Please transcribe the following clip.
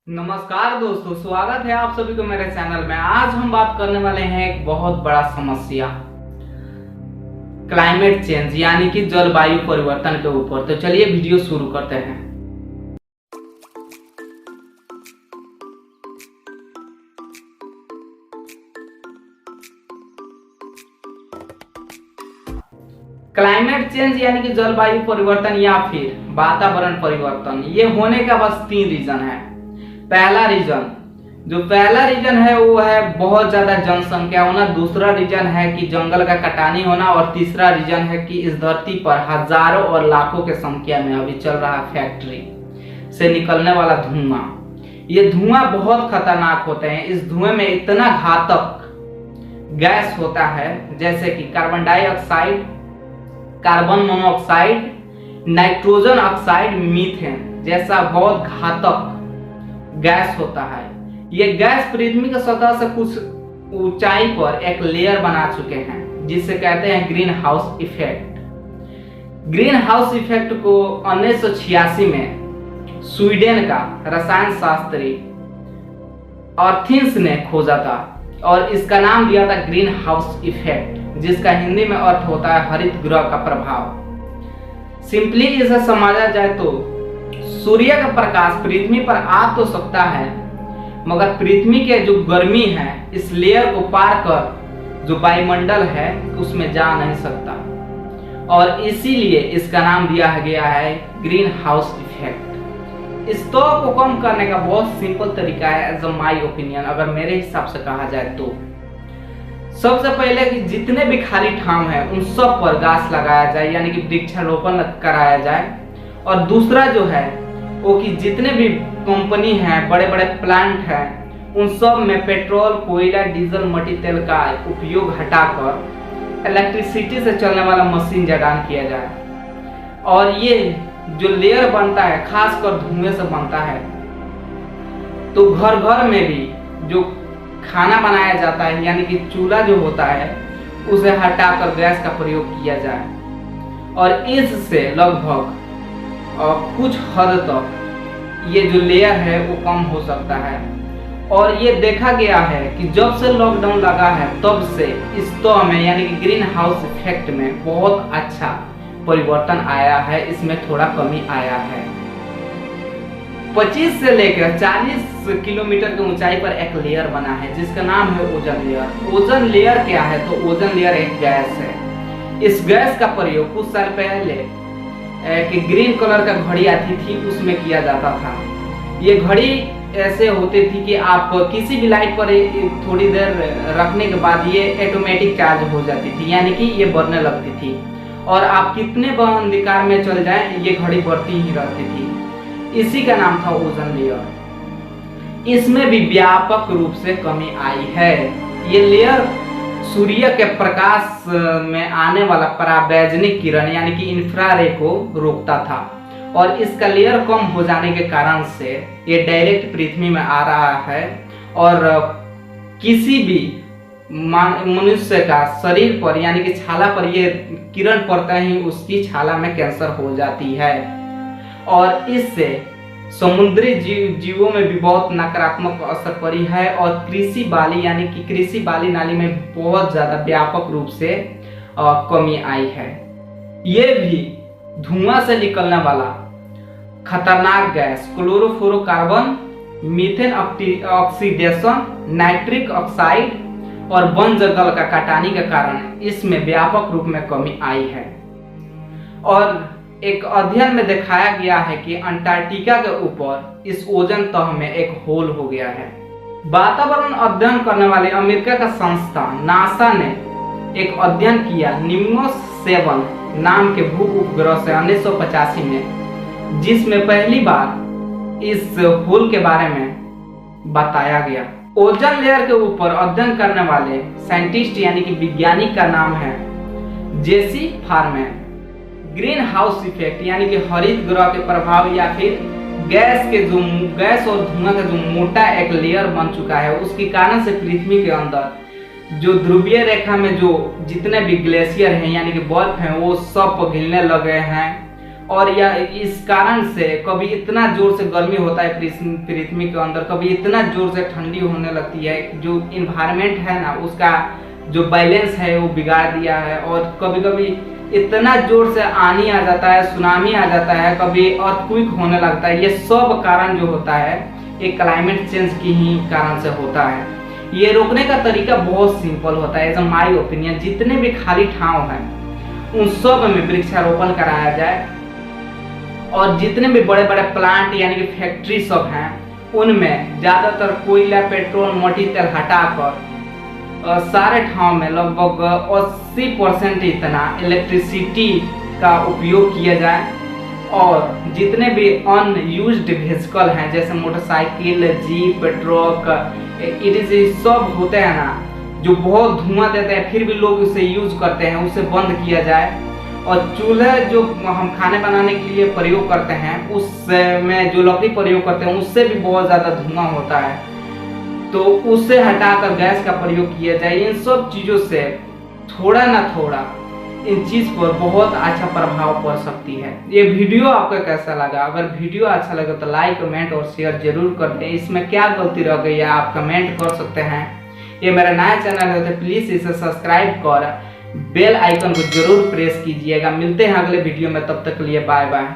नमस्कार दोस्तों, स्वागत है आप सभी को मेरे चैनल में। आज हम बात करने वाले हैं एक बहुत बड़ा समस्या क्लाइमेट चेंज यानी कि जलवायु परिवर्तन के ऊपर। तो चलिए वीडियो शुरू करते हैं। क्लाइमेट चेंज यानी कि जलवायु परिवर्तन या फिर वातावरण परिवर्तन, ये होने का बस 3 रीजन है। पहला रीजन है वो है बहुत ज्यादा जनसंख्या होना, दूसरा रीजन है कि जंगल का कटानी होना, और तीसरा रीजन है कि इस धरती पर हजारों और लाखों के संख्या में अभी चल रहा फैक्ट्री से निकलने वाला धुआं। ये धुआं बहुत खतरनाक होते हैं। इस धुएं में इतना घातक गैस होता है जैसे कि carbon dioxide, carbon monoxide, nitrogen oxide, methane जैसा बहुत घातक गैस होता है। ये गैस पृथ्वी की सतह से कुछ ऊंचाई पर एक लेयर बना चुके हैं जिसे कहते हैं green house effect. Green house effect को 1986 में स्वीडन का रसायन शास्त्री अर्थिंस ने खोजा था और इसका नाम दिया था ग्रीन हाउस इफेक्ट, जिसका हिंदी में अर्थ होता है हरित गृह का प्रभाव। सिंपली इसे समझा जाए तो सूर्य का प्रकाश पृथ्वी पर आ तो सकता है, मगर पृथ्वी के जो गर्मी है इस लेयर को पार कर जो वायुमंडल है उसमें जा नहीं सकता, और इसीलिए इसका नाम दिया गया है ग्रीन हाउस इफेक्ट। इस तो को कम करने का बहुत सिंपल तरीका है एज अ माई ओपिनियन, अगर मेरे हिसाब से कहा जाए तो सबसे पहले कि जितने भी खाली ठाम है उन सब पर गाछ लगाया जाए, यानी कि वृक्षारोपण कराया जाए। और दूसरा जो है वो कि जितने भी कंपनी हैं, बड़े बड़े प्लांट हैं, उन सब में पेट्रोल, कोयला, डीजल, मट्टी तेल का उपयोग हटाकर इलेक्ट्रिसिटी से चलने वाला मशीन जगान किया जाए। और ये जो लेयर बनता है खासकर धुएं से बनता है, तो घर घर में भी जो खाना बनाया जाता है यानी कि चूल्हा जो होता है उसे हटाकर गैस का प्रयोग किया जाए, और इससे लगभग कुछ हद तक ये जो लेयर है वो कम हो सकता है। और ये देखा गया है कि जब से लॉकडाउन लगा है तब से इस तो में यानी कि ग्रीन हाउस इफेक्ट में बहुत अच्छा परिवर्तन आया है, इसमें थोड़ा कमी आया है। 25 से लेकर 40 किलोमीटर की ऊंचाई पर एक लेयर बना है जिसका नाम है ओजोन लेयर। ओजोन लेयर क्या है? तो ओजोन लेयर एक गैस है। इस गैस का प्रयोग कुछ साल पहले कि ग्रीन कलर का घड़ी आती थी उसमें किया जाता था। ये घड़ी ऐसे होती थी कि आप किसी भी लाइट पर थोड़ी देर रखने के बाद ये ऑटोमेटिक चार्ज हो जाती थी, यानी कि ये बढ़ने लगती थी, और आप कितने अंधकार में चल जाएं ये घड़ी बढ़ती ही रहती थी। इसी का नाम था ओजोन लेयर। इसमें भी व्यापक रूप से कमी आई है। ये लेयर सूर्य के प्रकाश में आने वाला पराबैंगनी किरण यानी कि इंफ्रारेड को रोकता था, और इसका लेयर कम हो जाने के कारण से ये डायरेक्ट पृथ्वी में आ रहा है, और किसी भी मनुष्य का शरीर पर यानी कि छाला पर ये किरण पड़ता ही उसकी छाला में कैंसर हो जाती है, और इससे समुद्री जीवों में भी बहुत नकारात्मक असर पड़ी है, और कृषि बाली यानी कि कृषि बाली नाली में बहुत ज्यादा व्यापक रूप से कमी आई है। ये भी धुआं से निकलने वाला खतरनाक gas chlorofluorocarbon, methane oxidation, nitric oxide और वन जंगल का कटानी के कारण इसमें व्यापक रूप में कमी आई है। और एक अध्ययन में दिखाया गया है कि अंटार्कटिका के ऊपर इस ओजोन तह में एक होल हो गया है। वातावरण अध्ययन करने वाले अमेरिका का संस्था नासा ने एक अध्ययन किया निम्नोस 7 नाम के भू उपग्रह से 1985 में, जिसमें पहली बार इस होल के बारे में बताया गया। ओजोन लेयर के ऊपर अध्ययन करने वाले साइंटिस्ट यानी कि वैज्ञानिक का नाम है जेसी फारमैन। ग्रीन हाउस इफेक्ट यानी कि हरित गृह के प्रभाव या फिर गैस और धुआं का जो मोटा एक लेयर बन चुका है उसके कारण से पृथ्वी के अंदर जो ध्रुवीय रेखा में जो जितने भी ग्लेशियर हैं यानी कि बर्फ हैं वो सब पिघलने लगे हैं, और या इस कारण से कभी इतना जोर से गर्मी होता है पृथ्वी के अंदर, कभी इतना जोर से ठंडी होने लगती है, जो इन्वायरमेंट है ना उसका जो बैलेंस है वो बिगाड़ दिया है। और कभी कभी इतना जोर से आनी आ जाता है, सुनामी आ जाता है, कभी अर्थक्वेक होने लगता है। ये सब कारण जो होता है ये क्लाइमेट चेंज की ही कारण से होता है। ये रोकने का तरीका बहुत सिंपल होता है। एज अ माई ओपिनियन, जितने भी खाली ठाव हैं उन सब में वृक्षारोपण कराया जाए, और जितने भी बड़े बड़े प्लांट यानी कि फैक्ट्री सब हैं उनमें ज़्यादातर कोयला, पेट्रोल, मोटी तेल हटाकर सारे ठाव में लगभग 80% इतना इलेक्ट्रिसिटी का उपयोग किया जाए। और जितने भी अनयूज्ड व्हीकल हैं जैसे मोटरसाइकिल, जीप, ट्रक, ये सब होते हैं ना जो बहुत धुआं देते हैं फिर भी लोग उसे यूज करते हैं, उसे बंद किया जाए। और चूल्हे जो हम खाने बनाने के लिए प्रयोग करते हैं उसमें जो लकड़ी प्रयोग करते हैं उससे भी बहुत ज़्यादा धुआं होता है, तो उससे हटाकर गैस का प्रयोग किया जाए। इन सब चीज़ों से थोड़ा ना थोड़ा इन चीज़ पर बहुत अच्छा प्रभाव पड़ सकती है। ये वीडियो आपको कैसा लगा? अगर वीडियो अच्छा लगे तो लाइक, कमेंट और शेयर जरूर कर दें। इसमें क्या गलती रह गई है आप कमेंट कर सकते हैं। ये मेरा नया चैनल है तो प्लीज़ इसे सब्सक्राइब कर बेल आइकन को जरूर प्रेस कीजिएगा। मिलते हैं अगले वीडियो में, तब तक के लिए बाय बाय।